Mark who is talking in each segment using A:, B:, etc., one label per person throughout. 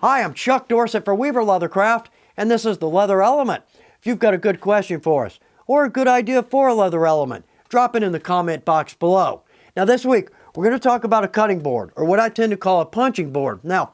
A: Hi, I'm Chuck Dorsett for Weaver Leathercraft, and this is the Leather Element. If you've got a good question for us, or a good idea for a leather element, drop it in the comment box below. Now this week, we're going to talk about a cutting board, or what I tend to call a punching board. Now,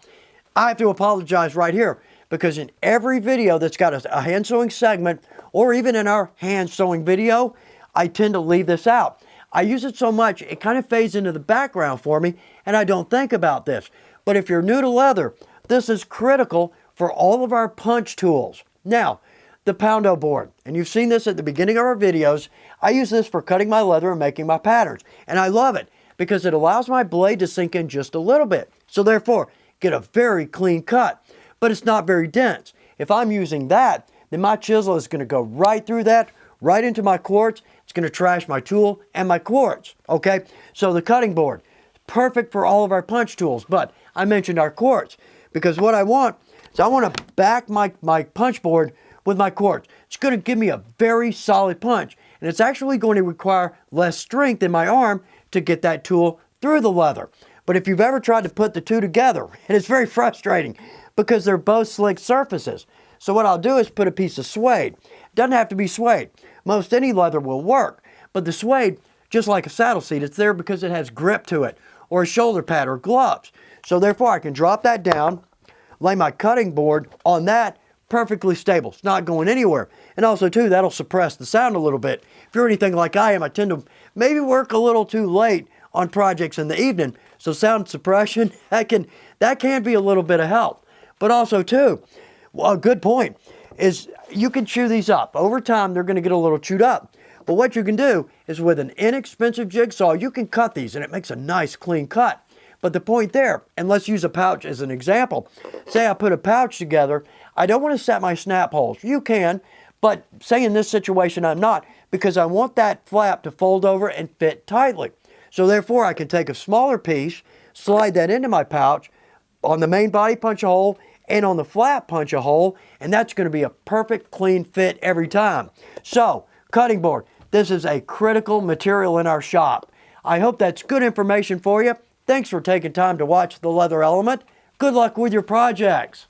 A: I have to apologize right here, because in every video that's got a hand sewing segment, or even in our hand sewing video, I tend to leave this out. I use it so much, it kind of fades into the background for me, and I don't think about this. But if you're new to leather, this is critical for all of our punch tools. Now, the poundo board, and you've seen this at the beginning of our videos. I use this for cutting my leather and making my patterns, and I love it because it allows my blade to sink in just a little bit. So therefore, get a very clean cut, but it's not very dense. If I'm using that, then my chisel is going to go right through that, right into my quartz. It's going to trash my tool and my quartz, okay? So the cutting board, perfect for all of our punch tools, but I mentioned our quartz because what I want is I want to back my punch board with my quartz. It's going to give me a very solid punch, and it's actually going to require less strength in my arm to get that tool through the leather. But if you've ever tried to put the two together, and it's very frustrating because they're both slick surfaces. So what I'll do is put a piece of suede. It doesn't have to be suede. Most any leather will work, but the suede, just like a saddle seat, it's there because it has grip to it, or a shoulder pad or gloves. So therefore I can drop that down, lay my cutting board on that, perfectly stable. It's not going anywhere. And also too, that'll suppress the sound a little bit. If you're anything like I am, I tend to maybe work a little too late on projects in the evening. So sound suppression, that can be a little bit of help. But also too, well, a good point is you can chew these up. Over time, they're going to get a little chewed up. But what you can do is with an inexpensive jigsaw, you can cut these and it makes a nice clean cut. But the point there, and let's use a pouch as an example. Say I put a pouch together, I don't want to set my snap holes. You can, but say in this situation I'm not, because I want that flap to fold over and fit tightly. So therefore I can take a smaller piece, slide that into my pouch, on the main body punch a hole, and on the flap punch a hole, and that's going to be a perfect clean fit every time. So, cutting board, this is a critical material in our shop. I hope that's good information for you. Thanks for taking time to watch The Leather Element. Good luck with your projects.